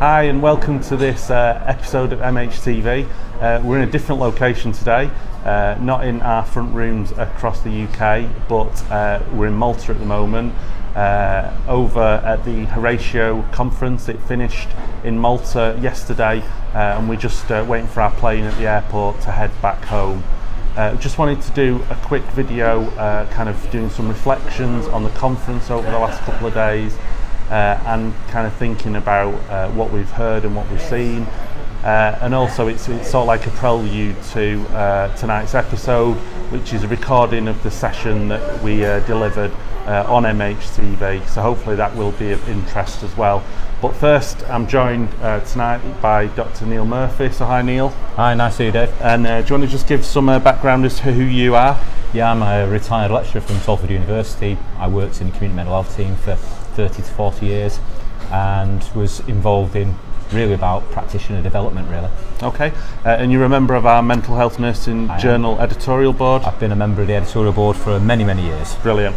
Hi and welcome to this episode of MHTV. We're in a different location today, not in our front rooms across the UK, but we're in Malta at the moment, over at the Horatio Conference. It finished in Malta yesterday, and we're just waiting for our plane at the airport to head back home. Just wanted to do a quick video, kind of doing some reflections on the conference over the last couple of days, and kind of thinking about what we've heard and what we've seen, and also it's sort of like a prelude to tonight's episode, which is a recording of the session that we delivered on MHTV, so hopefully that will be of interest as well. But first, I'm joined tonight by Dr. Neil Murphy. So hi Neil. Hi, nice to see you, Dave. And do you want to just give some background as to who you are? Yeah, I'm a retired lecturer from Salford University. I worked in the community mental health team for 30 to 40 years and was involved in really about practitioner development, really. Okay, and you're a member of our Mental Health Nursing Journal editorial board? I've been a member of the editorial board for many, many years. Brilliant.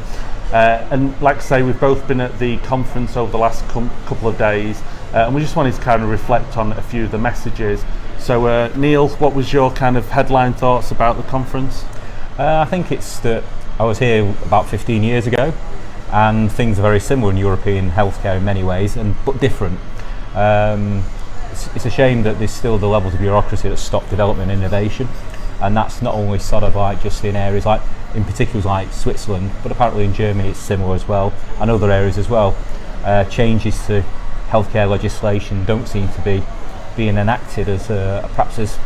And like I say, we've both been at the conference over the last couple of days, and we just wanted to kind of reflect on a few of the messages. So Neil, what was your kind of headline thoughts about the conference? I think it's that I was here about 15 years ago, and things are very similar in European healthcare in many ways, but different. It's a shame that there's still the levels of bureaucracy that stop development and innovation, and that's not only sort of like just in areas like, in particular like Switzerland, but apparently in Germany it's similar as well, and other areas as well. Changes to healthcare legislation don't seem to be being enacted as perhaps as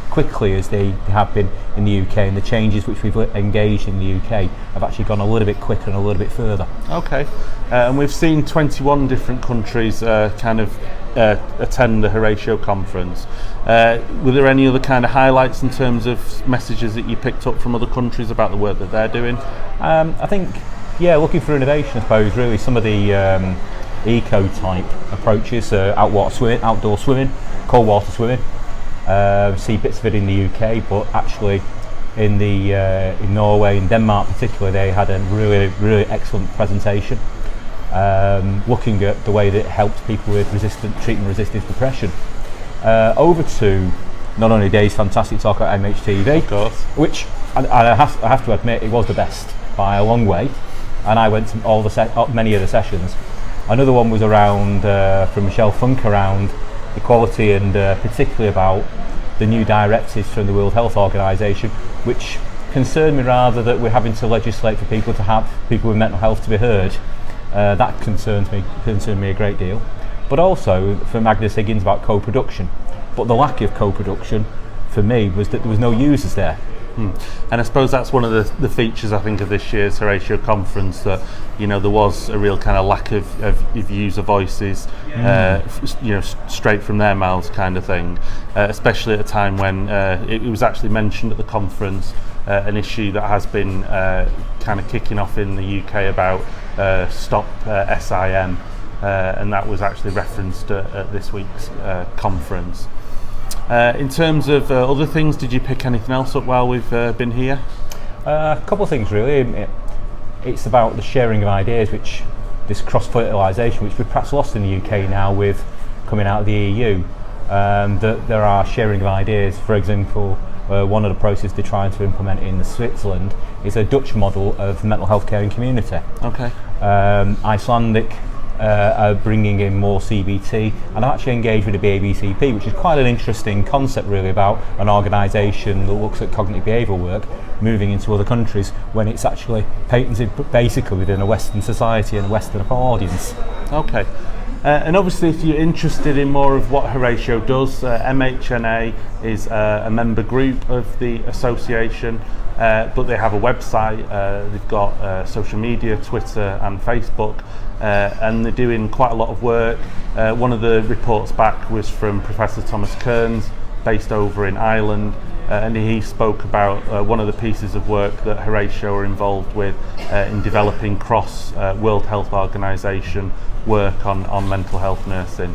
quickly as they have been in the UK, and the changes which we've engaged in the UK have actually gone a little bit quicker and a little bit further. Okay, and we've seen 21 different countries kind of attend the Horatio conference. Were there any other kind of highlights in terms of messages that you picked up from other countries about the work that they're doing? I think, yeah, looking for innovation, I suppose, really. Some of the eco-type approaches, outdoor swimming, cold water swimming. See bits of it in the UK, but actually in Norway and Denmark particularly, they had a really, really excellent presentation, looking at the way that it helped people with treatment-resistant depression. Over to not only Dave's fantastic talk at MHTV, of course, which I have to admit it was the best by a long way, and I went to many of the sessions. Another one was around from Michelle Funk around equality, and particularly about the new directives from the World Health Organization, which concerned me rather that we're having to legislate for people with mental health to be heard. That concerned me a great deal. But also from Agnes Higgins about co-production. But the lack of co-production for me was that there was no users there. And I suppose that's one of the features, I think, of this year's Horatio conference, that there was a real kind of lack of user voices, straight from their mouths kind of thing, especially at a time when it was actually mentioned at the conference, an issue that has been kind of kicking off in the UK about stop SIM, and that was actually referenced at this week's conference. In terms of other things, did you pick anything else up while we've been here? A couple of things really. It's about the sharing of ideas, this cross-fertilisation, which we've perhaps lost in the UK now with coming out of the EU. That there are sharing of ideas. For example, one of the processes they're trying to implement in Switzerland is a Dutch model of mental health care and community. Okay. Icelandic are bringing in more CBT, and I've actually engaged with the BABCP, which is quite an interesting concept really, about an organisation that looks at cognitive behavioural work moving into other countries when it's actually patented basically within a Western society and a Western audience. Okay. And obviously, if you're interested in more of what Horatio does, MHNA is a member group of the association, but they have a website, they've got social media, Twitter and Facebook, and they're doing quite a lot of work. One of the reports back was from Professor Thomas Kearns, based over in Ireland, and he spoke about one of the pieces of work that Horatio are involved with in developing cross World Health Organization work on mental health nursing.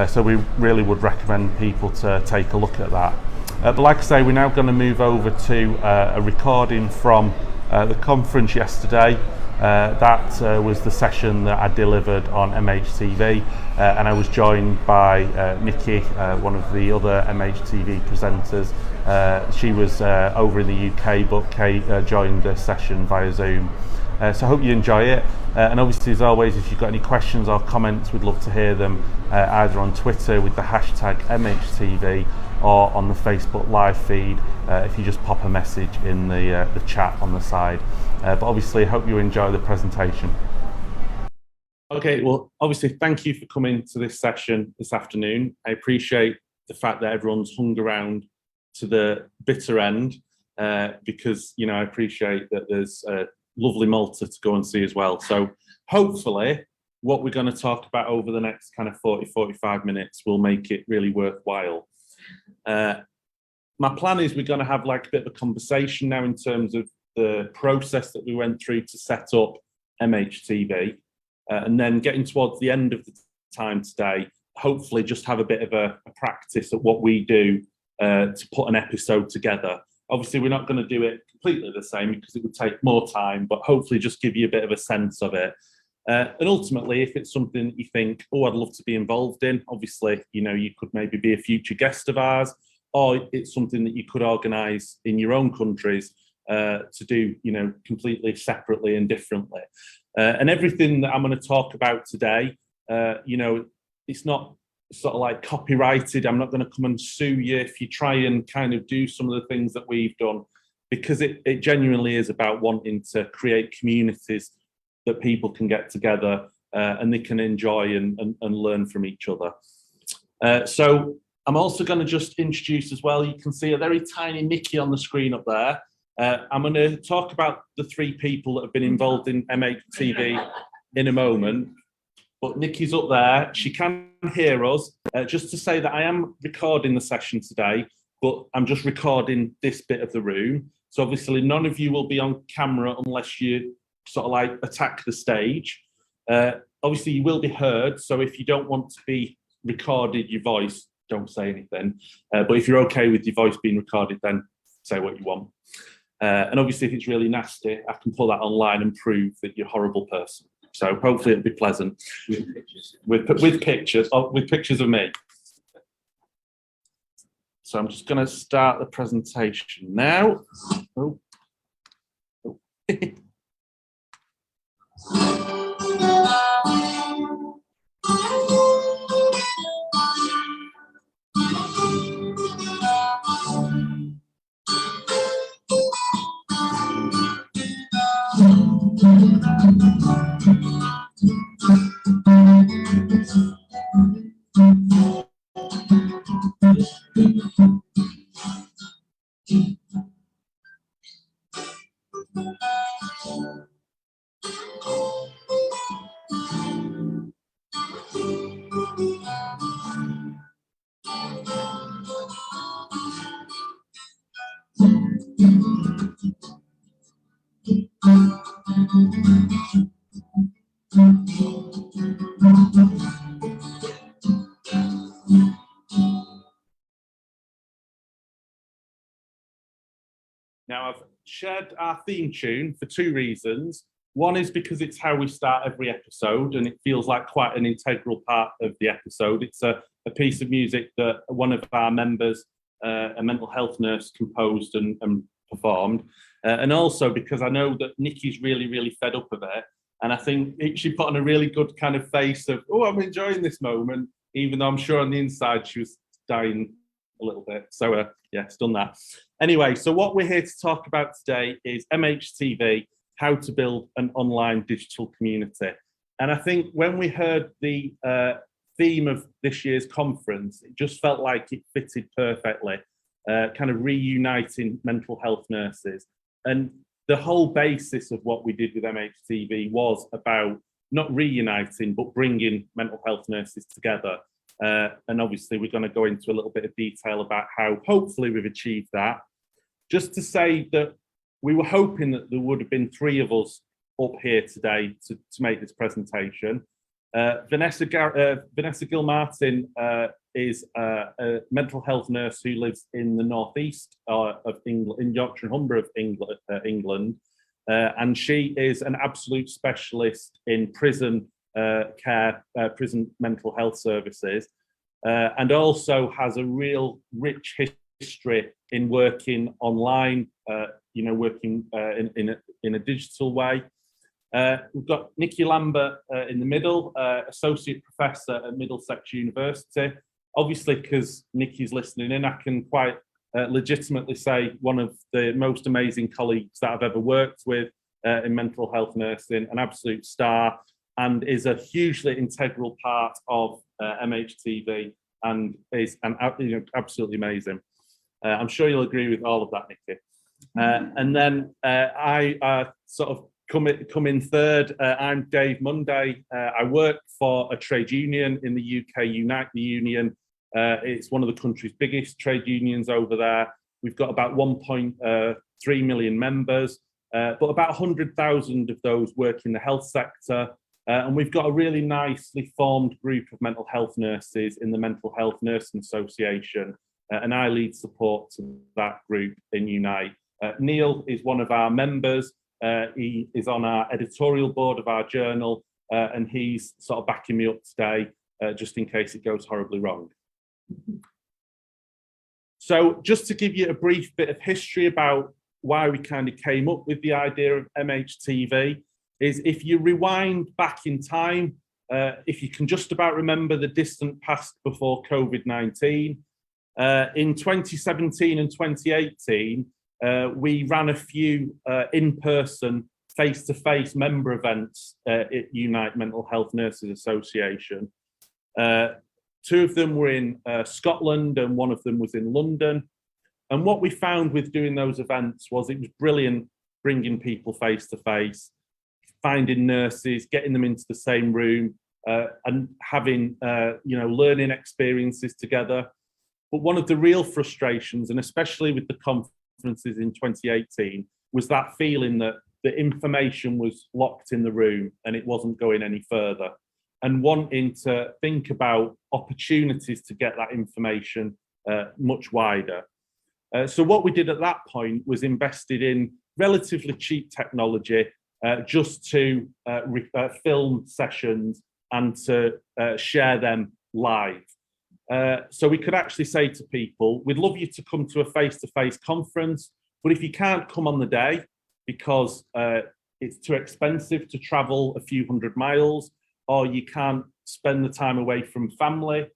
So we really would recommend people to take a look at that. But like I say, we're now going to move over to a recording from the conference yesterday. That was the session that I delivered on MHTV, and I was joined by Nicky, one of the other MHTV presenters. She was over in the UK, but Kate joined the session via Zoom. So I hope you enjoy it, and obviously, as always, if you've got any questions or comments, we'd love to hear them either on Twitter with the hashtag MHTV or on the Facebook live feed if you just pop a message in the chat on the side. But obviously, I hope you enjoy the presentation. Okay, well, obviously, thank you for coming to this session this afternoon. I appreciate the fact that everyone's hung around to the bitter end because, you know, I appreciate that there's lovely Malta to go and see as well. So hopefully what we're going to talk about over the next kind of 45 minutes will make it really worthwhile. My plan is we're going to have like a bit of a conversation now in terms of the process that we went through to set up MHTV, and then getting towards the end of the time today, hopefully just have a bit of a practice at what we do to put an episode together. Obviously, we're not going to do it completely the same because it would take more time, but hopefully just give you a bit of a sense of it. And ultimately, if it's something that you think, oh, I'd love to be involved in, obviously, you know, you could maybe be a future guest of ours, or it's something that you could organise in your own countries to do, you know, completely separately and differently. And everything that I'm going to talk about today, you know, it's not sort of like copyrighted. I'm not going to come and sue you if you try and kind of do some of the things that we've done, because it genuinely is about wanting to create communities that people can get together and they can enjoy and learn from each other. So I'm also going to just introduce as well, you can see a very tiny Nicky on the screen up there. I'm going to talk about the three people that have been involved in MHTV in a moment. But Nicky's up there, she can hear us. Just to say that I am recording the session today, but I'm just recording this bit of the room. So obviously none of you will be on camera unless you sort of like attack the stage. Obviously you will be heard, so if you don't want to be recorded, your voice, don't say anything. But if you're okay with your voice being recorded, then say what you want. And obviously if it's really nasty, I can pull that online and prove that you're a horrible person. So hopefully it'll be pleasant with pictures of me. So I'm just going to start the presentation now. Oh. Oh. Now, I've shared our theme tune for two reasons. One is because it's how we start every episode, and it feels like quite an integral part of the episode. It's a piece of music that one of our members, a mental health nurse, composed and performed. And also because I know that Nicky's really, really fed up of it. And I think she put on a really good kind of face of, oh, I'm enjoying this moment, even though I'm sure on the inside she was dying a little bit. So yeah, it's done that. Anyway, so what we're here to talk about today is MHTV, how to build an online digital community. And I think when we heard the theme of this year's conference, it just felt like it fitted perfectly, kind of reuniting mental health nurses. And the whole basis of what we did with MHTV was about not reuniting, but bringing mental health nurses together. And obviously we're going to go into a little bit of detail about how hopefully we've achieved that. Just to say that we were hoping that there would have been three of us up here today to make this presentation. Vanessa Gilmartin is a mental health nurse who lives in the northeast of England, in Yorkshire and Humber of England. and she is an absolute specialist in prison care, prison mental health services, and also has a real rich history in working online, working in a digital way. We've got Nicky Lambert in the middle, Associate Professor at Middlesex University. Obviously, because Nicky's listening in, I can quite legitimately say one of the most amazing colleagues that I've ever worked with in mental health nursing, an absolute star, and is a hugely integral part of MHTV, and is absolutely amazing. I'm sure you'll agree with all of that, Nicky. And then I sort of come in third. I'm Dave Munday. I work for a trade union in the UK, Unite the Union. It's one of the country's biggest trade unions over there. We've got about 1.3 million members, but about 100,000 of those work in the health sector. And we've got a really nicely formed group of mental health nurses in the Mental Health Nursing Association, and I lead support to that group in Unite. Neil is one of our members. He is on our editorial board of our journal, and he's sort of backing me up today, just in case it goes horribly wrong. So just to give you a brief bit of history about why we kind of came up with the idea of MHTV, is if you rewind back in time, if you can just about remember the distant past before COVID-19, in 2017 and 2018, we ran a few in-person, face-to-face member events at Unite Mental Health Nurses Association. Two of them were in Scotland and one of them was in London. And what we found with doing those events was it was brilliant bringing people face-to-face, finding nurses, getting them into the same room, and having learning experiences together. But one of the real frustrations, and especially with the conferences in 2018, was that feeling that the information was locked in the room and it wasn't going any further, and wanting to think about opportunities to get that information much wider. So what we did at that point was invested in relatively cheap technology just to film sessions and to share them live. So we could actually say to people, we'd love you to come to a face-to-face conference, but if you can't come on the day because it's too expensive to travel a few hundred miles, or you can't spend the time away from family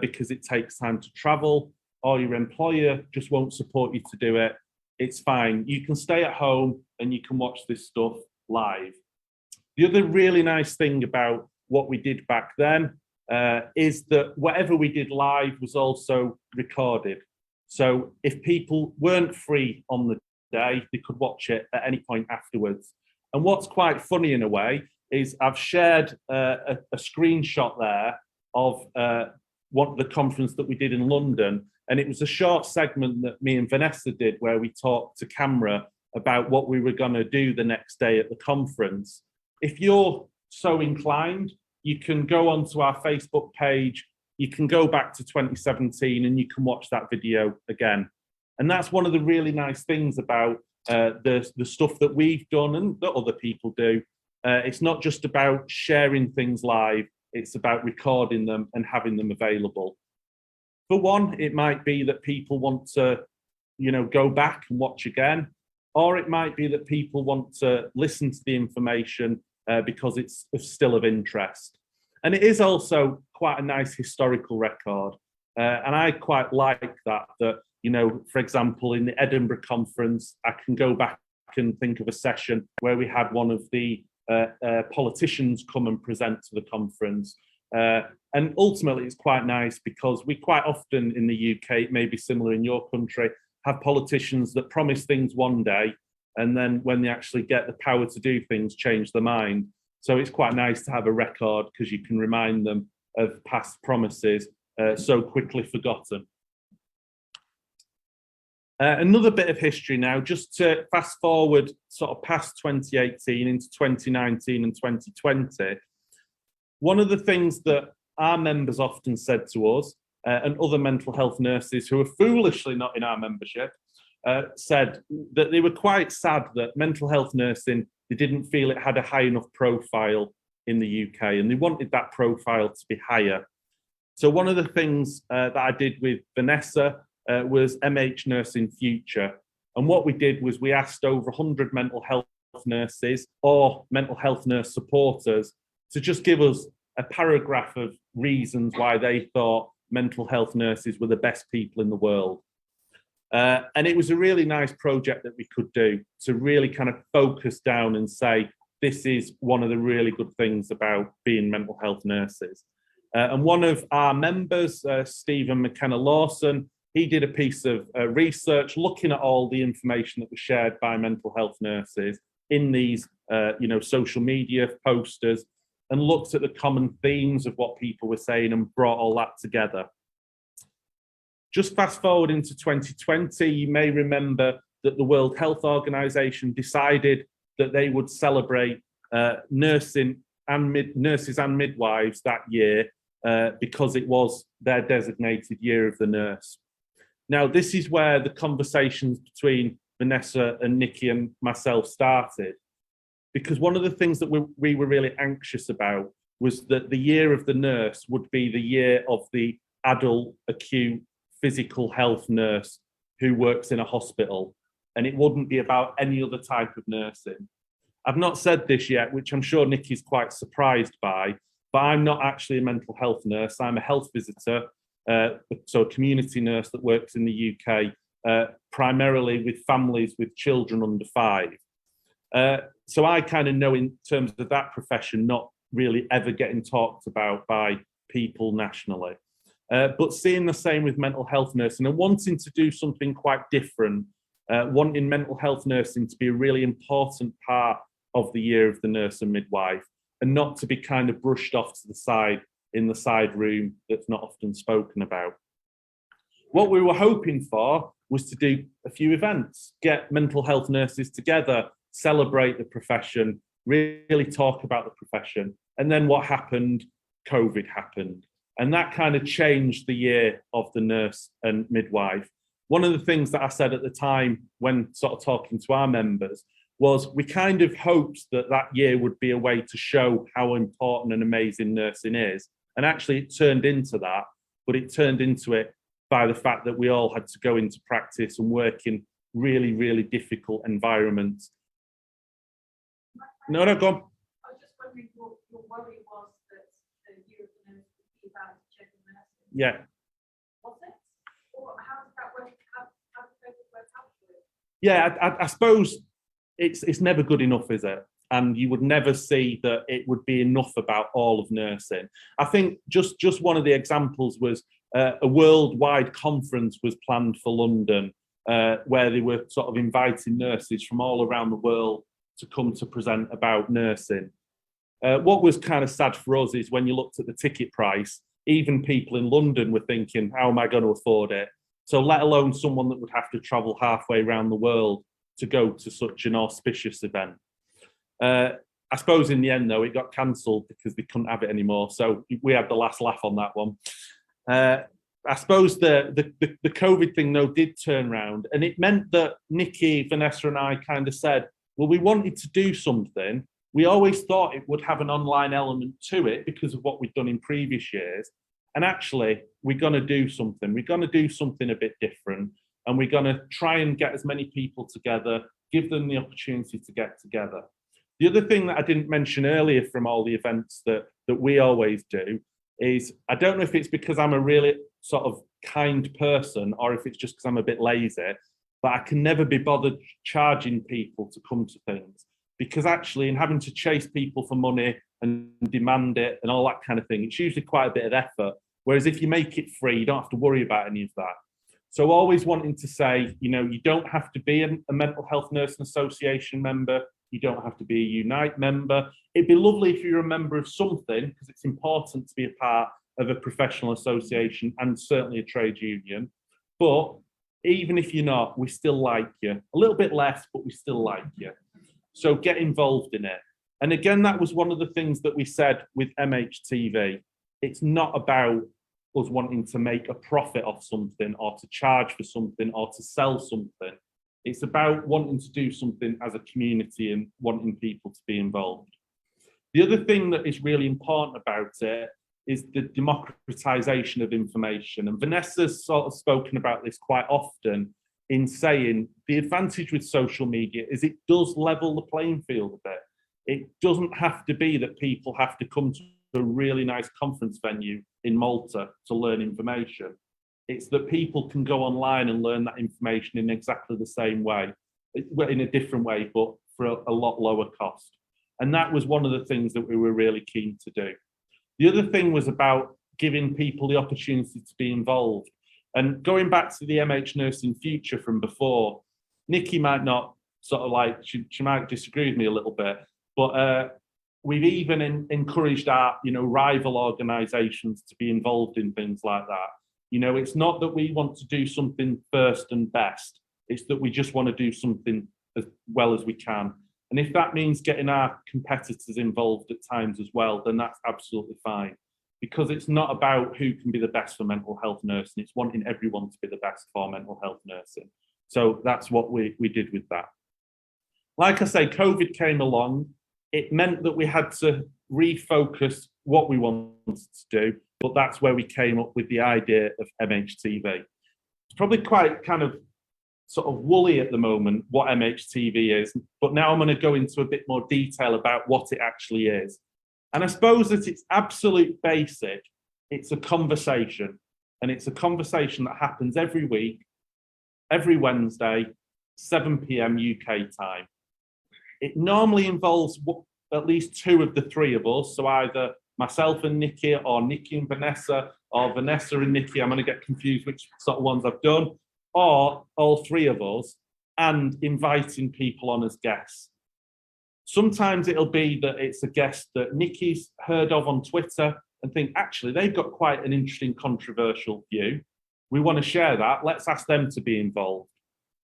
because it takes time to travel, or your employer just won't support you to do it, it's fine. You can stay at home and you can watch this stuff live. The other really nice thing about what we did back then is that whatever we did live was also recorded. So if people weren't free on the day, they could watch it at any point afterwards. And what's quite funny in a way is I've shared a screenshot there of the conference that we did in London. And it was a short segment that me and Vanessa did where we talked to camera about what we were going to do the next day at the conference. If you're so inclined, you can go onto our Facebook page, you can go back to 2017 and you can watch that video again. And that's one of the really nice things about the stuff that we've done and that other people do. It's not just about sharing things live, it's about recording them and having them available. For one, it might be that people want to, go back and watch again, or it might be that people want to listen to the information because it's still of interest. And it is also quite a nice historical record. And I quite like that, for example, in the Edinburgh conference, I can go back and think of a session where we had one of the politicians come and present to the conference. And ultimately, it's quite nice because we quite often in the UK, it may be similar in your country, have politicians that promise things one day, and then when they actually get the power to do things, change their mind. So it's quite nice to have a record because you can remind them of past promises so quickly forgotten. Another bit of history now, just to fast forward sort of past 2018 into 2019 and 2020. One of the things that our members often said to us, and other mental health nurses who are foolishly not in our membership, said that they were quite sad that mental health nursing, they didn't feel it had a high enough profile in the UK, and they wanted that profile to be higher. So one of the things that I did with Vanessa was MH Nursing Future. And what we did was we asked over 100 mental health nurses or mental health nurse supporters to just give us a paragraph of reasons why they thought mental health nurses were the best people in the world. And it was a really nice project that we could do to really kind of focus down and say, this is one of the really good things about being mental health nurses. And one of our members, Stephen McKenna Lawson, he did a piece of research looking at all the information that was shared by mental health nurses in these social media posters, and looked at the common themes of what people were saying and brought all that together. Just fast forward into 2020, you may remember that the World Health Organization decided that they would celebrate nurses and midwives that year because it was their designated year of the nurse. Now, this is where the conversations between Vanessa and Nicky and myself started, because one of the things that we were really anxious about was that the year of the nurse would be the year of the adult acute physical health nurse who works in a hospital, and it wouldn't be about any other type of nursing. I've not said this yet, which I'm sure Nicky's quite surprised by, but I'm not actually a mental health nurse. I'm a health visitor, so a community nurse that works in the UK, primarily with families with children under 5. So I kind of know in terms of that profession, not really ever getting talked about by people nationally. But seeing the same with mental health nursing and wanting to do something quite different, wanting mental health nursing to be a really important part of the year of the nurse and midwife, and not to be kind of brushed off to the side in the side room that's not often spoken about. What we were hoping for was to do a few events, get mental health nurses together, celebrate the profession, really talk about the profession. And then what happened? COVID happened. And that kind of changed the year of the nurse and midwife. One of the things that I said at the time when sort of talking to our members was we kind of hoped that that year would be a way to show how important and amazing nursing is. And actually it turned into that, but it turned into it by the fact that we all had to go into practice and work in really, really difficult environments. No, go on. I was just wondering what your worry was that the year of the nurse would be about checking nursing. Yeah. Was it? Or how did that work? How did it work out for you? Yeah, I suppose it's never good enough, is it? And you would never see that it would be enough about all of nursing. I think just one of the examples was a worldwide conference was planned for London, where they were sort of inviting nurses from all around the world to come to present about nursing. What was kind of sad for us is when you looked at the ticket price, even people in London were thinking, how am I going to afford it? So let alone someone that would have to travel halfway around the world to go to such an auspicious event. I suppose in the end, though, it got cancelled because they couldn't have it anymore. So we had the last laugh on that one. I suppose the COVID thing, though, did turn around, and it meant that Nicky, Vanessa and I kind of said, well, we wanted to do something. We always thought it would have an online element to it because of what we'd done in previous years. And actually, we're going to do something. We're going to do something a bit different. And we're going to try and get as many people together, give them the opportunity to get together. The other thing that I didn't mention earlier from all the events that we always do is, I don't know if it's because I'm a really sort of kind person or if it's just because I'm a bit lazy, but I can never be bothered charging people to come to things, because actually in having to chase people for money and demand it and all that kind of thing, it's usually quite a bit of effort. Whereas if you make it free, you don't have to worry about any of that. So always wanting to say, you don't have to be a Mental Health Nursing Association member. You don't have to be a Unite member. It'd be lovely if you're a member of something, because it's important to be a part of a professional association and certainly a trade union. But even if you're not, we still like you. A little bit less, but we still like you. So get involved in it. And again, that was one of the things that we said with MHTV. It's not about us wanting to make a profit off something or to charge for something or to sell something. It's about wanting to do something as a community and wanting people to be involved. The other thing that is really important about it is the democratization of information. And Vanessa's sort of spoken about this quite often in saying the advantage with social media is it does level the playing field a bit. It doesn't have to be that people have to come to a really nice conference venue in Malta to learn information. It's that people can go online and learn that information in exactly the same way, in a different way, but for a lot lower cost. And that was one of the things that we were really keen to do. The other thing was about giving people the opportunity to be involved. And going back to the MH Nursing Future from before, Nicky might not sort of like, she might disagree with me a little bit, but we've even encouraged our, rival organisations to be involved in things like that. It's not that we want to do something first and best. It's that we just want to do something as well as we can. And if that means getting our competitors involved at times as well, then that's absolutely fine. Because it's not about who can be the best for mental health nursing. It's wanting everyone to be the best for mental health nursing. So that's what we did with that. Like I say, COVID came along. It meant that we had to refocus what we wanted to do, but that's where we came up with the idea of MHTV. It's probably quite kind of sort of woolly at the moment what MHTV is, but now I'm going to go into a bit more detail about what it actually is. And I suppose at its absolute basic, it's a conversation, and it's a conversation that happens every week, every Wednesday, 7 p.m. UK time. It normally involves at least two of the three of us, so either myself and Nicky, or Nicky and Vanessa, or Vanessa and Nicky. I'm going to get confused which sort of ones I've done, or all three of us, and inviting people on as guests. Sometimes it'll be that it's a guest that Nicky's heard of on Twitter and think, actually, they've got quite an interesting, controversial view. We want to share that. Let's ask them to be involved.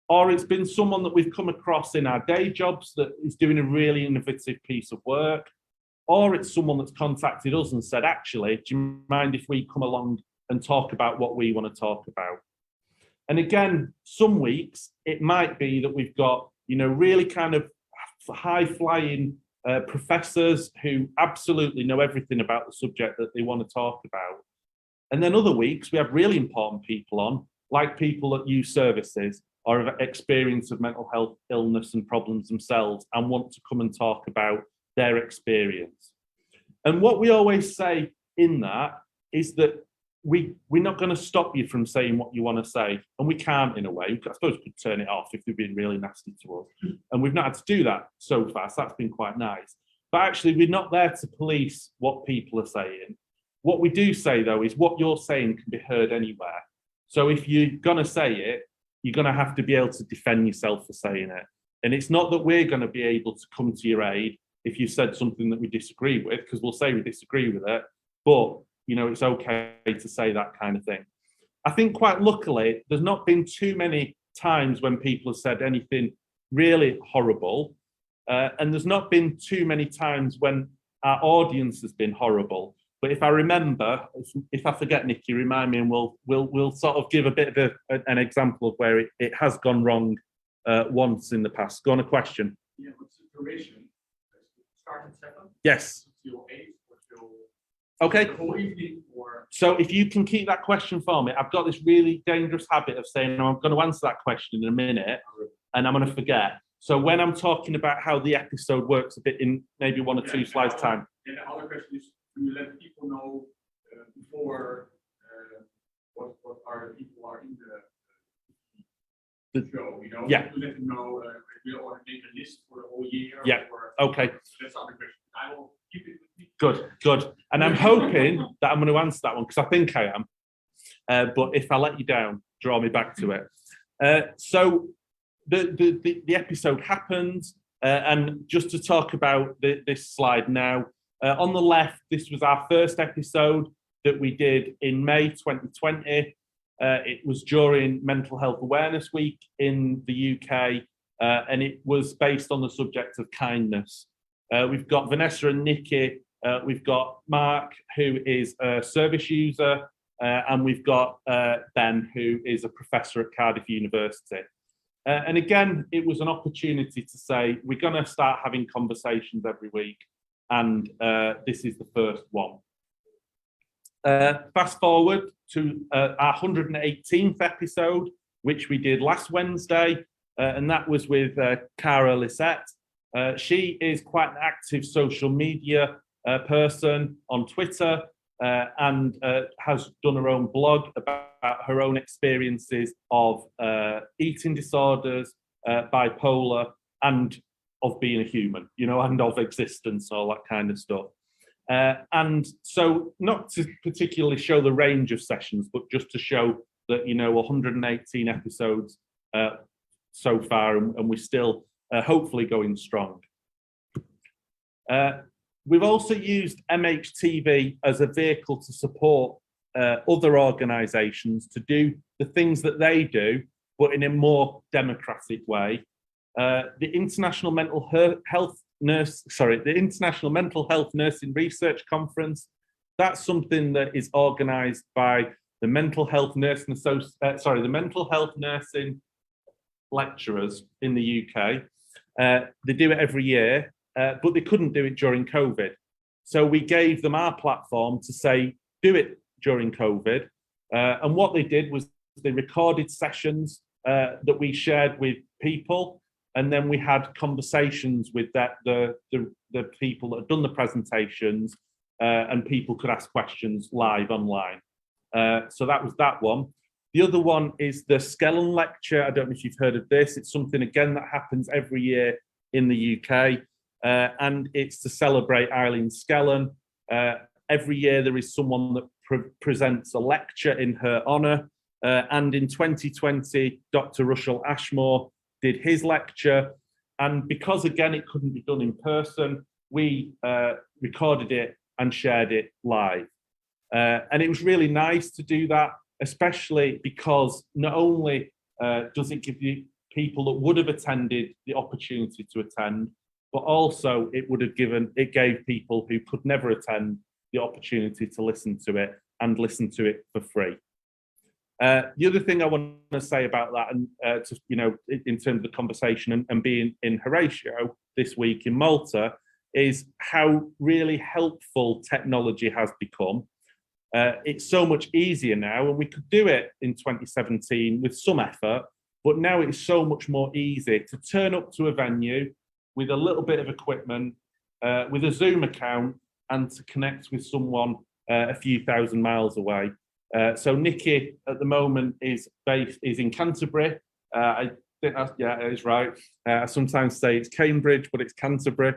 Or it's been someone that we've come across in our day jobs that is doing a really innovative piece of work. Or it's someone that's contacted us and said, actually, do you mind if we come along and talk about what we want to talk about? And again, some weeks, it might be that we've got, really kind of high-flying professors who absolutely know everything about the subject that they want to talk about. And then other weeks, we have really important people on, like people that use services or have experience of mental health illness and problems themselves and want to come and talk about their experience. And what we always say in that is that we're not going to stop you from saying what you want to say, and we can't in a way. I suppose we could turn it off if they've been really nasty to us, and we've not had to do that so far, so that's been quite nice. But actually, we're not there to police what people are saying. What we do say, though, is what you're saying can be heard anywhere. So if you're going to say it, you're going to have to be able to defend yourself for saying it. And it's not that we're going to be able to come to your aid if you said something that we disagree with, because we'll say we disagree with it, but it's okay to say that kind of thing. I think quite luckily, there's not been too many times when people have said anything really horrible, and there's not been too many times when our audience has been horrible. But if I remember, if I forget, Nicky, remind me, and we'll sort of give a bit of an example of where it has gone wrong once in the past. Go on, a question. Yeah, what's the duration? Start at 7? Yes. Till 8 or till okay. The whole evening, or? So if you can keep that question for me, I've got this really dangerous habit of saying, I'm going to answer that question in a minute, and I'm going to forget. So when I'm talking about how the episode works a bit in maybe one or two slides time. And the other question is, do you let people know before what are the people are in the show? Yeah. To let them know, we want to make a list for the whole year. Yeah. Okay. That's the other question. I will keep it with me. Good. And I'm hoping that I'm going to answer that one because I think I am. But if I let you down, draw me back to it. So the episode happened, and just to talk about this slide now. On the left, this was our first episode that we did in May 2020. It was during Mental Health Awareness Week in the UK, and it was based on the subject of kindness. We've got Vanessa and Nicky, we've got Mark, who is a service user, and we've got Ben, who is a professor at Cardiff University. And again, it was an opportunity to say, we're going to start having conversations every week, and this is the first one. Fast forward to our 118th episode, which we did last Wednesday, and that was with Cara Lisette. She is quite an active social media person on Twitter, and has done her own blog about her own experiences of eating disorders, bipolar, and of being a human, you know, and of existence, all that kind of stuff. And so, not to particularly show the range of sessions, but just to show that, you know, 118 episodes so far, and we're still hopefully going strong. We've also used MHTV as a vehicle to support other organisations to do the things that they do, but in a more democratic way. The International Mental Health Nursing Research Conference, that's something that is organised by the Mental Health Nursing lecturers in the UK. They do it every year. But they couldn't do it during COVID. So we gave them our platform to say, do it during COVID. And what they did was they recorded sessions that we shared with people. And then we had conversations with the people that had done the presentations, and people could ask questions live online. So that was that one. The other one is the Skellen Lecture. I don't know if you've heard of this. It's something, again, that happens every year in the UK. And it's to celebrate Eileen Skellen. Every year there is someone that presents a lecture in her honour. And in 2020, Dr. Russell Ashmore did his lecture. And because, again, it couldn't be done in person, we recorded it and shared it live. And it was really nice to do that, especially because not only does it give you people that would have attended the opportunity to attend, but also it gave people who could never attend the opportunity to listen to it, and listen to it for free. The other thing I want to say about that, and in terms of the conversation and being in Horatio this week in Malta, is how really helpful technology has become. It's so much easier now, and we could do it in 2017 with some effort, but now it's so much more easy to turn up to a venue with a little bit of equipment, with a Zoom account, and to connect with someone a few thousand miles away. So Nicky at the moment is in Canterbury. I think it is right. I sometimes say it's Cambridge, but it's Canterbury,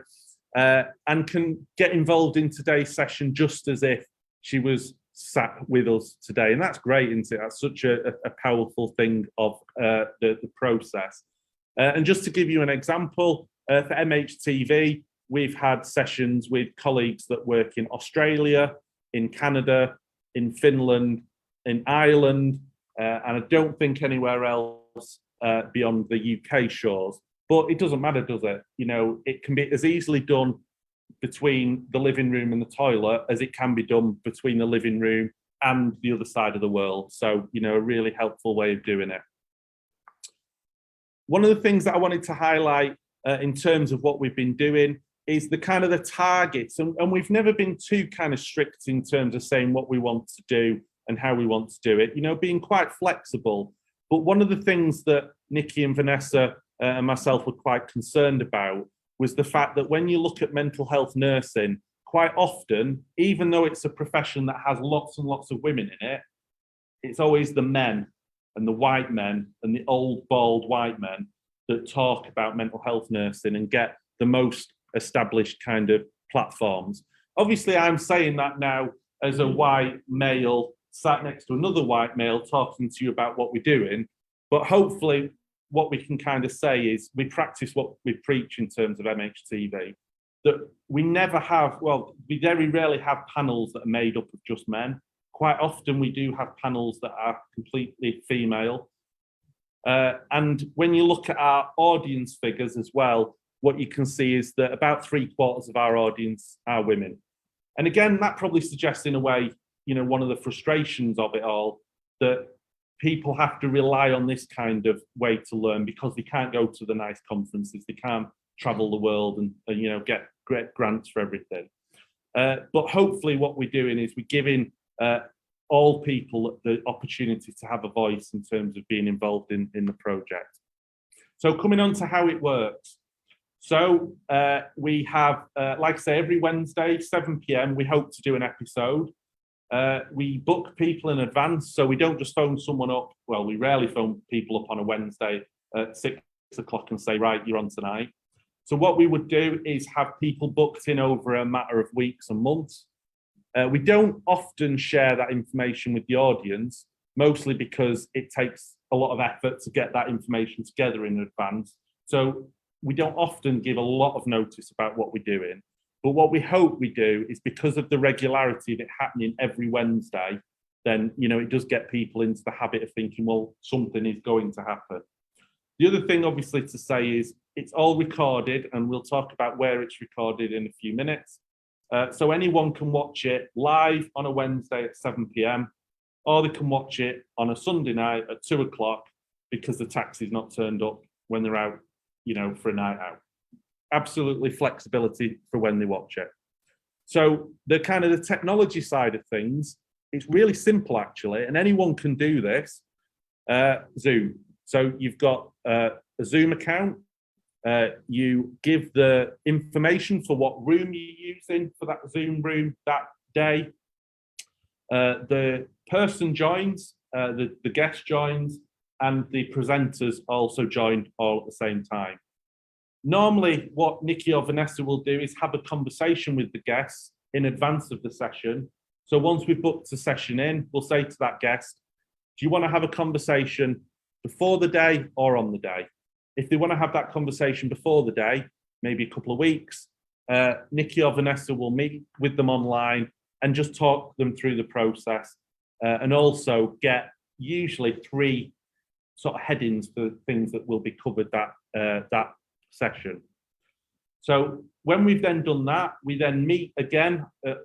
and can get involved in today's session just as if she was sat with us today. And that's great, isn't it? That's such a powerful thing of the process. And just to give you an example, for MHTV, we've had sessions with colleagues that work in Australia, in Canada, in Finland, in Ireland, and I don't think anywhere else beyond the UK shores. But it doesn't matter, does it? You know, it can be as easily done between the living room and the toilet as it can be done between the living room and the other side of the world. So, you know, a really helpful way of doing it. One of the things that I wanted to highlight in terms of what we've been doing is the kind of the targets, and we've never been too kind of strict in terms of saying what we want to do and how we want to do it, you know, being quite flexible. But one of the things that Nicky and Vanessa and myself were quite concerned about was the fact that when you look at mental health nursing, quite often, even though it's a profession that has lots and lots of women in it, it's always the men and the white men and the old, bald white men that talk about mental health nursing and get the most established kind of platforms. Obviously, I'm saying that now as a white male sat next to another white male talking to you about what we're doing, but hopefully what we can kind of say is we practice what we preach in terms of MHTV, that we never have, well, we very rarely have panels that are made up of just men. Quite often we do have panels that are completely female. And when you look at our audience figures as well, what you can see is that about 3/4 of our audience are women. And again, that probably suggests in a way, you know, one of the frustrations of it all, that people have to rely on this kind of way to learn because they can't go to the nice conferences, they can't travel the world and you know, get great grants for everything. But hopefully what we're doing is we're giving all people the opportunity to have a voice in terms of being involved in the project. So coming on to how it works. So we have, like I say, every Wednesday, 7 p.m, we hope to do an episode. We book people in advance, so we don't just phone someone up. Well, we rarely phone people up on a Wednesday at 6 o'clock and say, right, you're on tonight. So what we would do is have people booked in over a matter of weeks and months. We don't often share that information with the audience, mostly because it takes a lot of effort to get that information together in advance. So we don't often give a lot of notice about what we're doing. But what we hope we do is, because of the regularity of it happening every Wednesday, then, you know, it does get people into the habit of thinking, well, something is going to happen. The other thing, obviously, to say is it's all recorded, and we'll talk about where it's recorded in a few minutes. So anyone can watch it live on a Wednesday at 7 p.m, or they can watch it on a Sunday night at 2 o'clock because the taxi's not turned up when they're out, you know, for a night out. Absolutely flexibility for when they watch it. So the kind of the technology side of things, it's really simple actually, and anyone can do this. Zoom. So you've got a Zoom account. You give the information for what room you're using for that Zoom room that day. The person joins, the guest joins, and the presenters also join all at the same time. Normally, what Nicky or Vanessa will do is have a conversation with the guests in advance of the session. So once we've booked a session in, we'll say to that guest, do you want to have a conversation before the day or on the day? If they want to have that conversation before the day, maybe a couple of weeks, Nicky or Vanessa will meet with them online and just talk them through the process, and also get usually 3 sort of headings for things that will be covered that session. So when we've then done that, we then meet again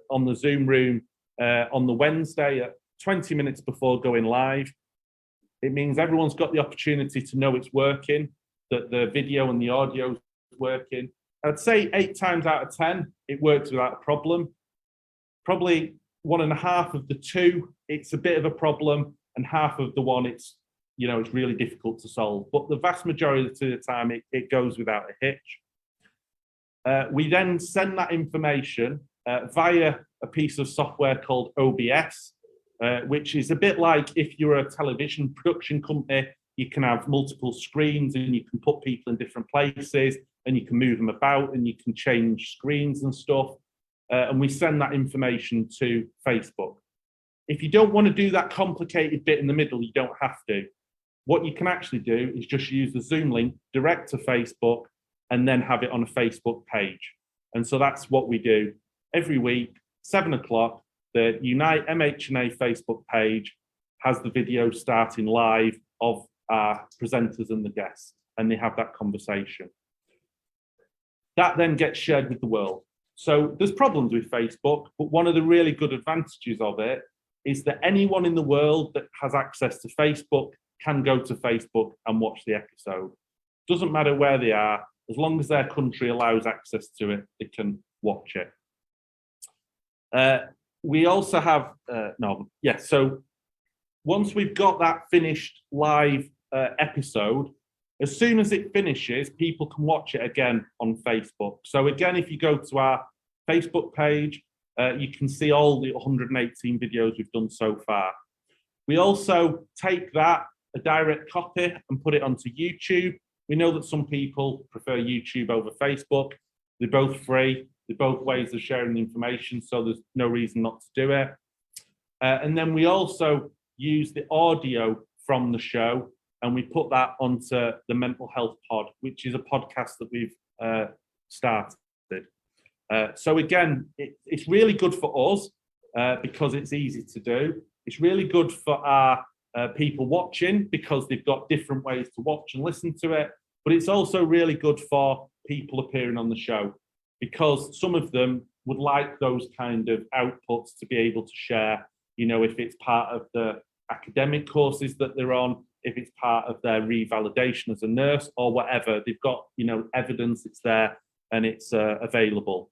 on the Zoom room on the Wednesday at 20 minutes before going live. It means everyone's got the opportunity to know it's working, that the video and the audio is working. I'd say 8 times out of 10, it works without a problem. Probably 1.5 of the 2, it's a bit of a problem, and half of the 1, it's, you know, it's really difficult to solve. But the vast majority of the time, it goes without a hitch. We then send that information via a piece of software called OBS, which is a bit like if you're a television production company, you can have multiple screens and you can put people in different places and you can move them about and you can change screens and stuff. And we send that information to Facebook. If you don't want to do that complicated bit in the middle, you don't have to. What you can actually do is just use the Zoom link direct to Facebook and then have it on a Facebook page. And so that's what we do every week, 7 o'clock, the Unite MHNA Facebook page has the video starting live of our presenters and the guests, and they have that conversation. That then gets shared with the world. So there's problems with Facebook, but one of the really good advantages of it is that anyone in the world that has access to Facebook can go to Facebook and watch the episode. Doesn't matter where they are, as long as their country allows access to it, they can watch it. We also have, so once we've got that finished live episode, as soon as it finishes, people can watch it again on Facebook. So again, if you go to our Facebook page, you can see all the 118 videos we've done so far. We also take that, a direct copy, and put it onto YouTube. We know that some people prefer YouTube over Facebook. They're both free. They're both ways of sharing the information, so there's no reason not to do it. And then we also use the audio from the show, and we put that onto the Mental Health Pod, which is a podcast that we've started. So again, it's really good for us because it's easy to do. It's really good for our people watching because they've got different ways to watch and listen to it. But it's also really good for people appearing on the show because some of them would like those kind of outputs to be able to share, you know, if it's part of the academic courses that they're on, if it's part of their revalidation as a nurse or whatever. They've got, evidence, it's there and it's available.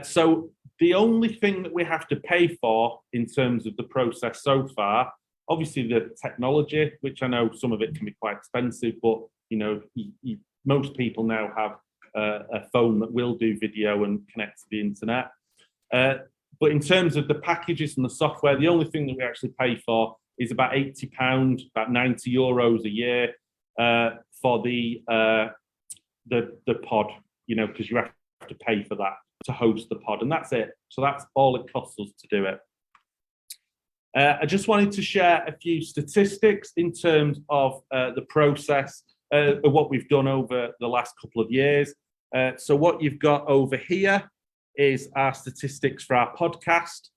So the only thing that we have to pay for in terms of the process so far, obviously the technology, which I know some of it can be quite expensive, but most people now have a phone that will do video and connect to the internet. But in terms of the packages and the software, the only thing that we actually pay for is about £80, about €90 a year for the pod, because you have to pay for that to host the pod, and that's it. So that's all it costs us to do it. I just wanted to share a few statistics in terms of the process of what we've done over the last couple of years. So what you've got over here is our statistics for our podcast.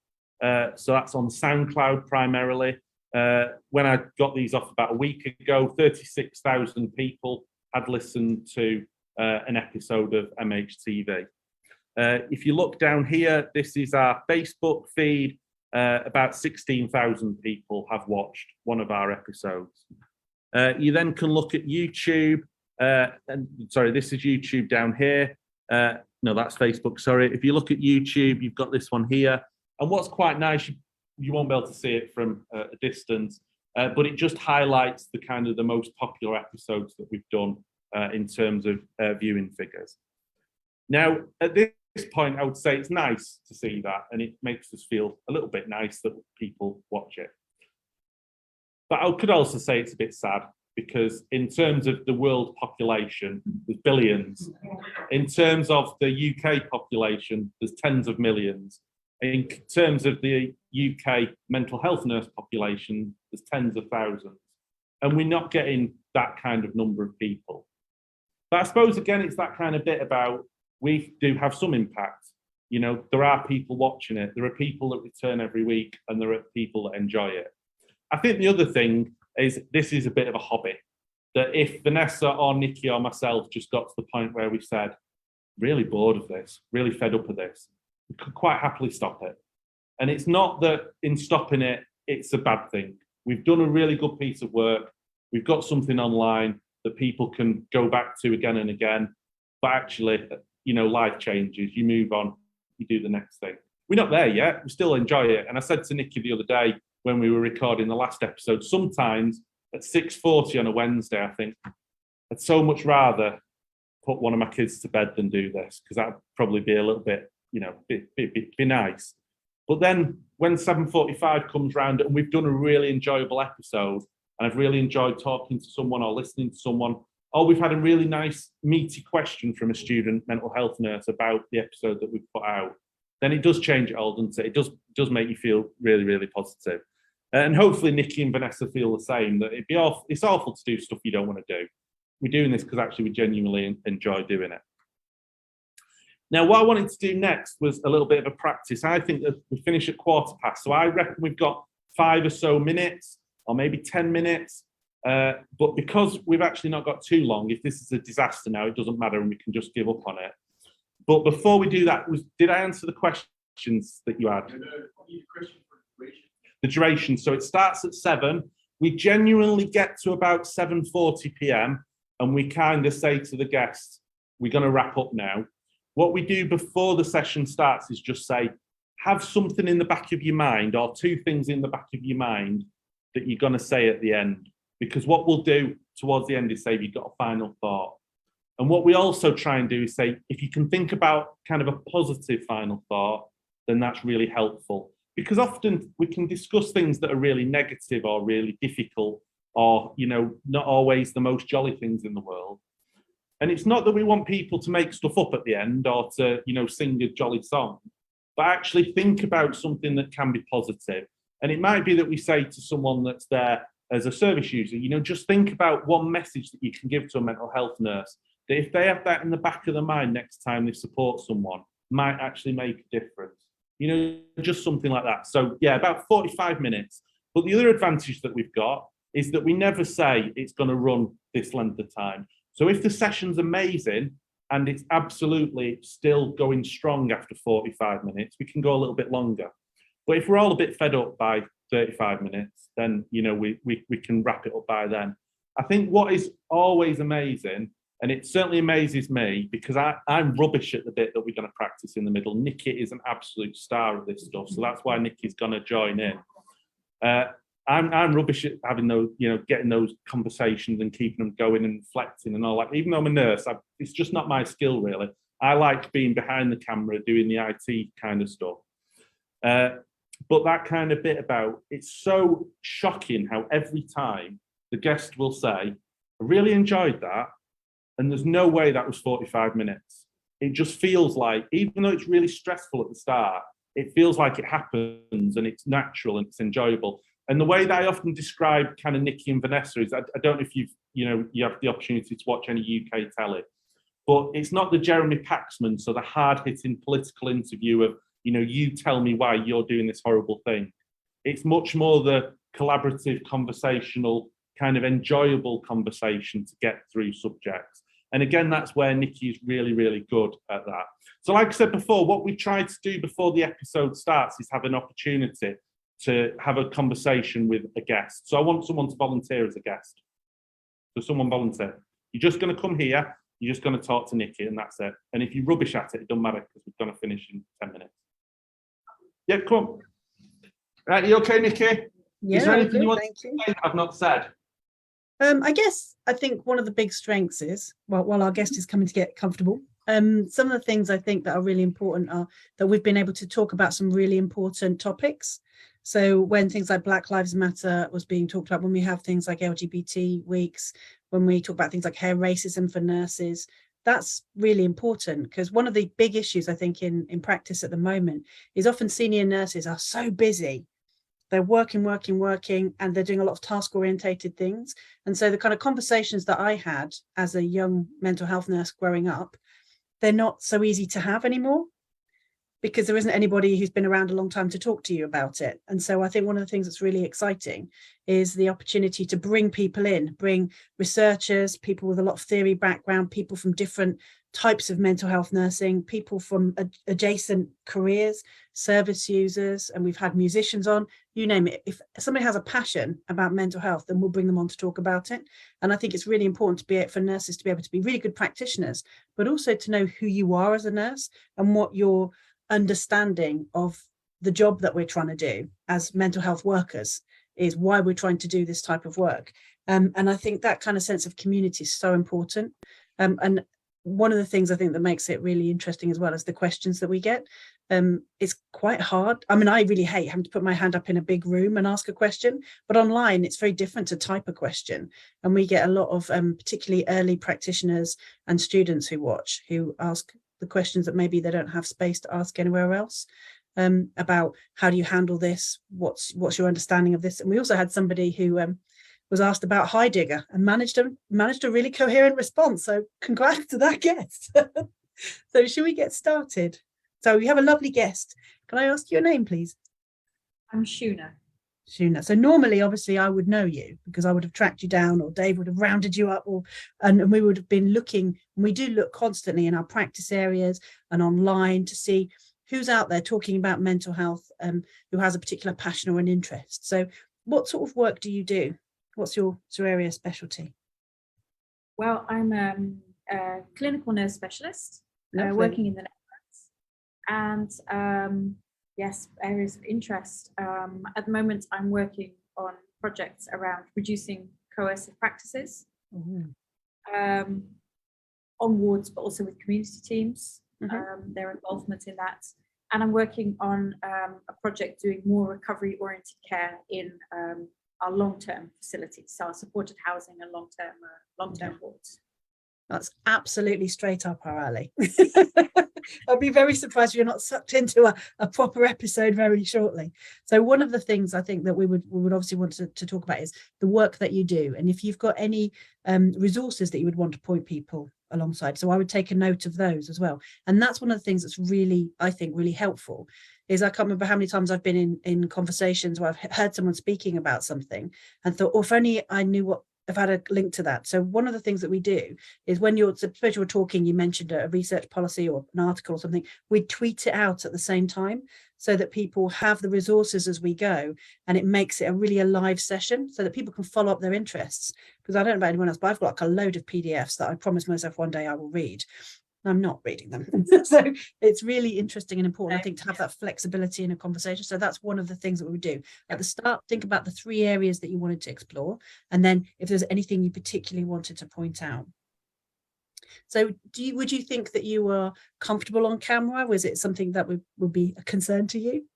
So that's on SoundCloud primarily. When I got these off about a week ago, 36,000 people had listened to an episode of MHTV. If you look down here, this is our Facebook feed. About 16,000 people have watched one of our episodes. You then can look at YouTube. Sorry, this is YouTube down here. No, that's Facebook, sorry. If you look at YouTube, you've got this one here. And what's quite nice, you won't be able to see it from a distance, but it just highlights the most popular episodes that we've done in terms of viewing figures. Now, at this point, I would say it's nice to see that, and it makes us feel a little bit nice that people watch it. But I could also say it's a bit sad, because in terms of the world population, there's billions. In terms of the UK population, there's tens of millions. In terms of the UK mental health nurse population, there's tens of thousands. And we're not getting that kind of number of people. But I suppose, again, it's that kind of bit about we do have some impact. There are people watching it. There are people that return every week, and there are people that enjoy it. I think the other thing is this is a bit of a hobby, that if Vanessa or Nicky or myself just got to the point where we said, really bored of this, really fed up of this, we could quite happily stop it. And it's not that in stopping it, it's a bad thing. We've done a really good piece of work. We've got something online that people can go back to again and again. But actually, life changes, you move on, you do the next thing. We're not there yet, we still enjoy it. And I said to Nicky the other day when we were recording the last episode, sometimes at 6:40 on a Wednesday, I think, I'd so much rather put one of my kids to bed than do this, because that'd probably be a little bit, be nice. But then when 7:45 comes round and we've done a really enjoyable episode, and I've really enjoyed talking to someone or listening to someone, or we've had a really nice meaty question from a student mental health nurse about the episode that we've put out, then it does change it all, doesn't it? It does make you feel really, really positive. And hopefully Nicky and Vanessa feel the same, that it's awful to do stuff you don't want to do. We're doing this because actually we genuinely enjoy doing it. Now, what I wanted to do next was a little bit of a practice. I think that we finish at 1:15, so I reckon we've got 5 or so minutes, or maybe 10 minutes. But because we've actually not got too long, if this is a disaster now, it doesn't matter and we can just give up on it. But before we do that, did I answer the questions that you had? The duration. So it starts at 7. We genuinely get to about 7:40 p.m. and we kind of say to the guests, we're going to wrap up now. What we do before the session starts is just say, have something in the back of your mind, or 2 things in the back of your mind that you're going to say at the end. Because what we'll do towards the end is say, you've got a final thought. And what we also try and do is say, if you can think about kind of a positive final thought, then that's really helpful. Because often we can discuss things that are really negative or really difficult, or, not always the most jolly things in the world. And it's not that we want people to make stuff up at the end or to, sing a jolly song, but actually think about something that can be positive. And it might be that we say to someone that's there as a service user, just think about one message that you can give to a mental health nurse, that if they have that in the back of their mind next time they support someone, might actually make a difference. Just something like that. So yeah, about 45 minutes. But the other advantage that we've got is that we never say it's going to run this length of time. So if the session's amazing and it's absolutely still going strong after 45 minutes, we can go a little bit longer. But if we're all a bit fed up by 35 minutes, then, you know, we can wrap it up by then. I think what is always amazing, and it certainly amazes me, because I'm rubbish at the bit that we're going to practice in the middle. Nicky is an absolute star of this stuff, so that's why Nicky's going to join in. I'm rubbish at having those, you know, getting those conversations and keeping them going and reflecting and all that. Even though I'm a nurse, it's just not my skill, really. I like being behind the camera, doing the IT kind of stuff. But that kind of bit about, it's so shocking how every time the guest will say, I really enjoyed that, and there's no way that was 45 minutes. It just feels like, even though it's really stressful at the start, it feels like it happens and it's natural and it's enjoyable. And the way that I often describe kind of Nicky and Vanessa is, I don't know if you have the opportunity to watch any UK telly, but it's not the Jeremy Paxman, so the hard-hitting political interview of, you know, you tell me why you're doing this horrible thing. It's much more the collaborative, conversational, kind of enjoyable conversation to get through subjects. And again, that's where Nicky is really, really good at that. So like I said before, what we try to do before the episode starts is have an opportunity to have a conversation with a guest. So I want someone to volunteer as a guest. So someone volunteer. You're just going to come here, you're just going to talk to Nicky, and that's it. And if you're rubbish at it, it doesn't matter, because we're going to finish in 10 minutes. Yeah, come on. Right, you okay, Nicky? Yeah, is there anything good, you want thank to you. say that I've not said? I think one of the big strengths is, while our guest is coming to get comfortable, some of the things I think that are really important are that we've been able to talk about some really important topics. So when things like Black Lives Matter was being talked about, when we have things like LGBT weeks, when we talk about things like hair racism for nurses, that's really important, because one of the big issues I think in practice at the moment is often senior nurses are so busy. They're working, and they're doing a lot of task-orientated things. And so the kind of conversations that I had as a young mental health nurse growing up, they're not so easy to have anymore, because there isn't anybody who's been around a long time to talk to you about it. And so I think one of the things that's really exciting is the opportunity to bring people in, bring researchers, people with a lot of theory background, people from different types of mental health nursing, people from adjacent careers, service users, and we've had musicians on, you name it. If somebody has a passion about mental health, then we'll bring them on to talk about it. And I think it's really important for nurses to be able to be really good practitioners, but also to know who you are as a nurse and what your understanding of the job that we're trying to do as mental health workers is, why we're trying to do this type of work. And I think that kind of sense of community is so important. And one of the things I think that makes it really interesting as well is the questions that we get. It's quite hard. I mean, I really hate having to put my hand up in a big room and ask a question, but online it's very different to type a question. And we get a lot of particularly early practitioners and students who watch, who ask the questions that maybe they don't have space to ask anywhere else, about how do you handle this? What's your understanding of this? And we also had somebody who was asked about Heidegger and managed a really coherent response. So congrats to that guest. So should we get started? So we have a lovely guest. Can I ask your name, please? I'm Shuna. Shuna. So normally, obviously, I would know you because I would have tracked you down, or Dave would have rounded you up, and we would have been looking, and we do look constantly in our practice areas and online to see who's out there talking about mental health, who has a particular passion or an interest. So what sort of work do you do? What's your area of specialty? Well, I'm a clinical nurse specialist working in the Netherlands, and yes, areas of interest. At the moment, I'm working on projects around reducing coercive practices on wards, but also with community teams, their involvement in that. And I'm working on a project doing more recovery-oriented care in our long-term facilities, so our supported housing and long-term wards. That's absolutely straight up our alley. I'll be very surprised if you're not sucked into a proper episode very shortly. So one of the things I think that we would obviously want to talk about is the work that you do, and if you've got any resources that you would want to point people alongside. So I would take a note of those as well. And that's one of the things that's really, I think, really helpful. Is I can't remember how many times I've been in conversations where I've heard someone speaking about something and thought, oh, if only I knew what have had a link to that. So one of the things that we do is when especially you're talking, you mentioned a research policy or an article or something, we tweet it out at the same time so that people have the resources as we go, and it makes it a live session so that people can follow up their interests. Because I don't know about anyone else, but I've got like a load of PDFs that I promised myself one day I will read. I'm not reading them. So it's really interesting and important, I think, to have that flexibility in a conversation. So that's one of the things that we would do at the start. Think about the 3 areas that you wanted to explore, and then if there's anything you particularly wanted to point out. So would you think that you were comfortable on camera? Was it something that would be a concern to you?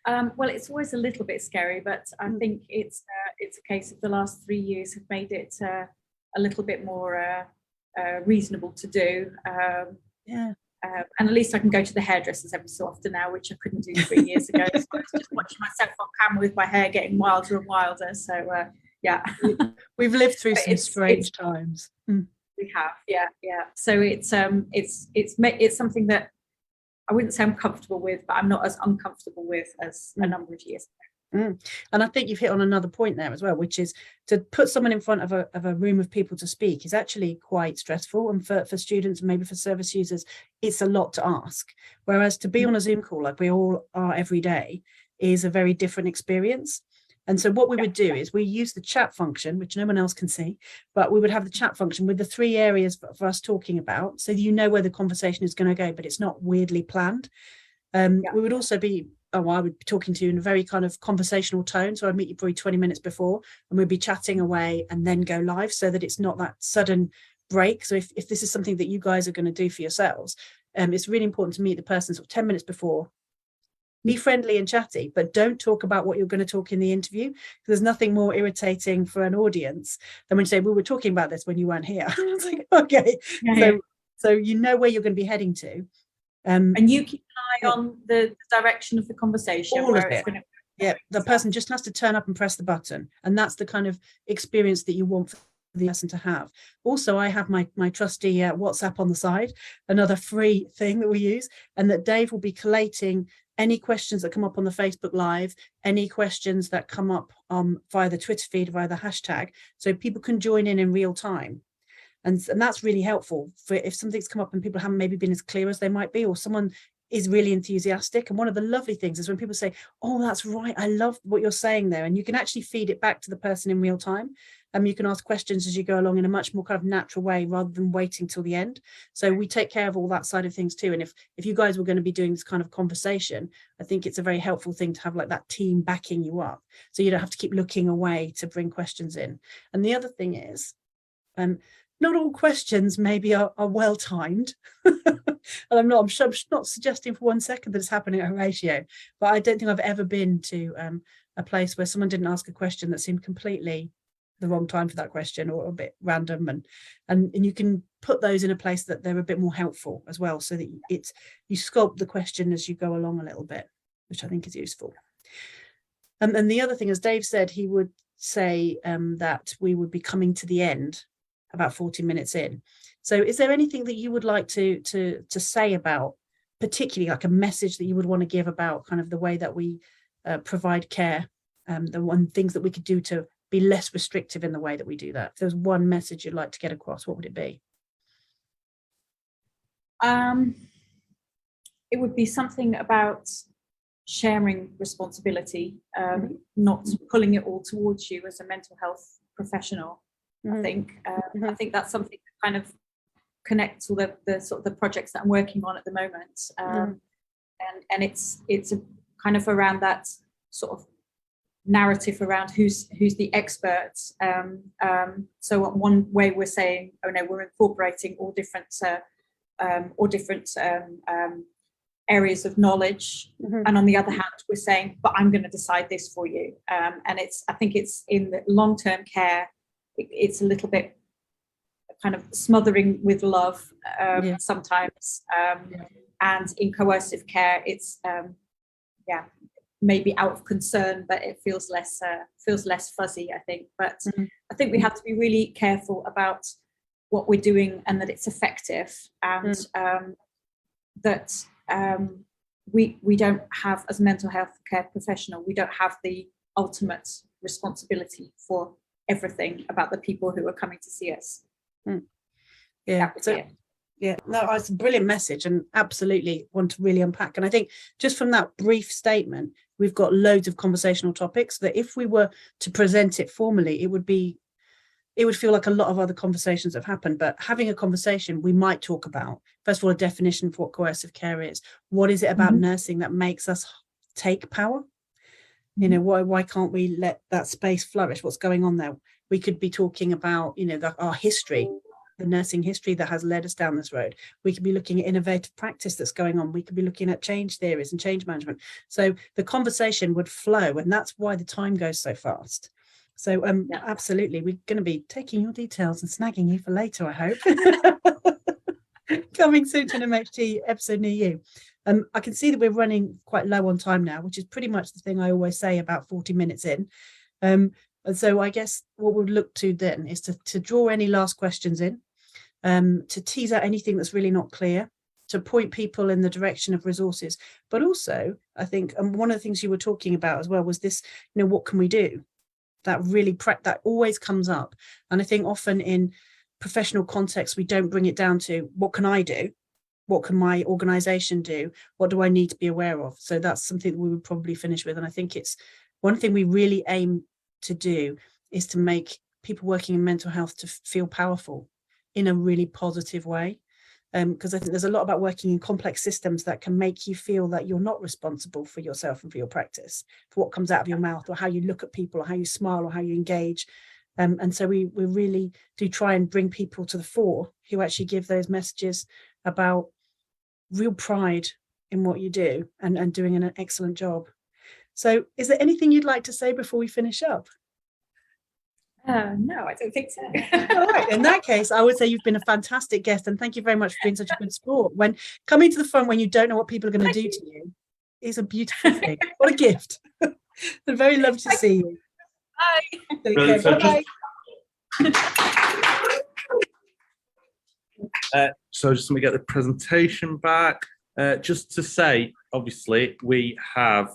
Well, it's always a little bit scary, but I think it's a case of the last 3 years have made it a little bit more reasonable to do. And at least I can go to the hairdressers every so often now, which I couldn't do 3 years ago. So I was just watching myself on camera with my hair getting wilder and wilder. So yeah, we've lived through some strange times. We have, yeah. So it's something that I wouldn't say I'm comfortable with, but I'm not as uncomfortable with as a number of years ago. And I think you've hit on another point there as well, which is to put someone in front of a room of people to speak is actually quite stressful, and for students and maybe for service users, it's a lot to ask. Whereas to be on a Zoom call like we all are every day is a very different experience. And so what we would do is we use the chat function, which no one else can see, but we would have the chat function with the 3 areas for us talking about, so you know where the conversation is going to go, but it's not weirdly planned. We would also be, I would be talking to you in a very kind of conversational tone. So I'd meet you probably 20 minutes before, and we'd be chatting away and then go live, so that it's not that sudden break. So if this is something that you guys are going to do for yourselves, it's really important to meet the person sort of 10 minutes before. Be friendly and chatty, but don't talk about what you're going to talk in the interview. There's nothing more irritating for an audience than when you say, we were talking about this when you weren't here. It's like, okay, so you know where you're going to be heading to. And you keep an eye on the direction of the conversation. All of it. The person just has to turn up and press the button. And that's the kind of experience that you want for the person to have. Also, I have my trusty WhatsApp on the side, another free thing that we use, and that Dave will be collating any questions that come up on the Facebook Live, any questions that come up via the Twitter feed, via the hashtag, so people can join in real time. And that's really helpful for if something's come up and people haven't maybe been as clear as they might be, or someone is really enthusiastic. And one of the lovely things is when people say, oh, that's right, I love what you're saying there. And you can actually feed it back to the person in real time. You can ask questions as you go along in a much more kind of natural way, rather than waiting till the end. So we take care of all that side of things too. And if you guys were going to be doing this kind of conversation, I think it's a very helpful thing to have like that team backing you up, so you don't have to keep looking away to bring questions in. And the other thing is, not all questions maybe are well timed. And I'm not suggesting for 1 second that it's happening at Horatio, but I don't think I've ever been to a place where someone didn't ask a question that seemed completely the wrong time for that question, or a bit random, and you can put those in a place that they're a bit more helpful as well, so that you sculpt the question as you go along a little bit, which I think is useful. And the other thing, as Dave said, he would say that we would be coming to the end about 40 minutes in. So is there anything that you would like to say about, particularly like a message that you would want to give about kind of the way that we provide care, the one things that we could do to be less restrictive in the way that we do that? If there's one message you'd like to get across, what would it be? It would be something about sharing responsibility, not pulling it all towards you as a mental health professional. I think that's something that kind of connects all the sort of the projects that I'm working on at the moment, and it's a kind of around that sort of narrative around who's the expert. So one way we're saying, oh no, we're incorporating all different areas of knowledge, and on the other hand we're saying, but I'm going to decide this for you. And I think it's in the long-term care, it's a little bit kind of smothering with love sometimes, and in coercive care it's maybe out of concern, but it feels less fuzzy, I think. But I think we have to be really careful about what we're doing, and that it's effective, and that we don't have, as a mental health care professional, we don't have the ultimate responsibility for everything about the people who are coming to see us. Yeah. So, yeah, no, it's a brilliant message, and absolutely want to really unpack. And I think just from that brief statement, we've got loads of conversational topics that if we were to present it formally, it would feel like a lot of other conversations have happened. But having a conversation, we might talk about, first of all, a definition for what coercive care is. What is it about nursing that makes us take power? You know, why can't we let that space flourish? What's going on there? We could be talking about, you know, our history, the nursing history that has led us down this road. We could be looking at innovative practice that's going on. We could be looking at change theories and change management. So the conversation would flow, and that's why the time goes so fast. So absolutely, we're going to be taking your details and snagging you for later, I hope. Coming soon to an MHT episode near you. I can see that we're running quite low on time now, which is pretty much the thing I always say about 40 minutes in. And so I guess what we'll look to then is to draw any last questions in, to tease out anything that's really not clear, to point people in the direction of resources. But also, I think, and one of the things you were talking about as well was this, you know, what can we do? That really, that always comes up. And I think often in professional contexts, we don't bring it down to what can I do? What can my organization do? What do I need to be aware of? So that's something that we would probably finish with. And I think it's one thing we really aim to do is to make people working in mental health to feel powerful in a really positive way. Because I think there's a lot about working in complex systems that can make you feel that you're not responsible for yourself and for your practice, for what comes out of your mouth or how you look at people or how you smile or how you engage. And so we really do try and bring people to the fore who actually give those messages about real pride in what you do and doing an excellent job. So is there anything you'd like to say before we finish up? No, I don't think so. All right. In that case, I would say you've been a fantastic guest, and thank you very much for being such a good sport. When coming to the front when you don't know what people are going to do to you is a beautiful thing. What a gift. It's very lovely to see you. Bye. Okay, So bye. So just let me get the presentation back. Just to say, obviously, we have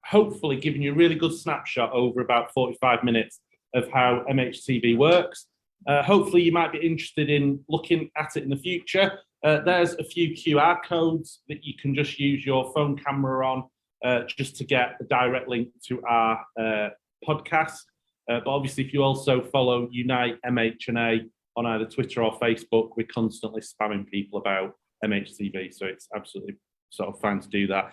hopefully given you a really good snapshot over about 45 minutes of how MHTV works. Hopefully you might be interested in looking at it in the future. There's a few QR codes that you can just use your phone camera on just to get a direct link to our podcast. But obviously, if you also follow Unite MHNA on either Twitter or Facebook, we're constantly spamming people about MHTV, so it's absolutely sort of fine to do that.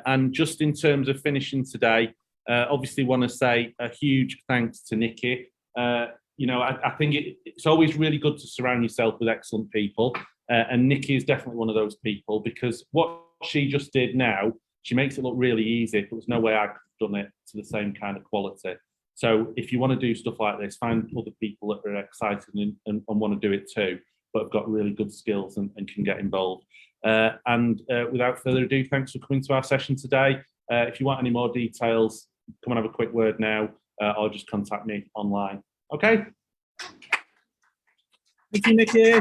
And just in terms of finishing today, obviously want to say a huge thanks to Nicky. You know, I think it's always really good to surround yourself with excellent people, and Nicky is definitely one of those people, because what she just did now, she makes it look really easy. There was no way I could have done it to the same kind of quality. So if you want to do stuff like this, find other people that are excited and want to do it too, but have got really good skills and can get involved. And without further ado, thanks for coming to our session today. If you want any more details, come and have a quick word now, or just contact me online. Okay? Thank you, Nicky.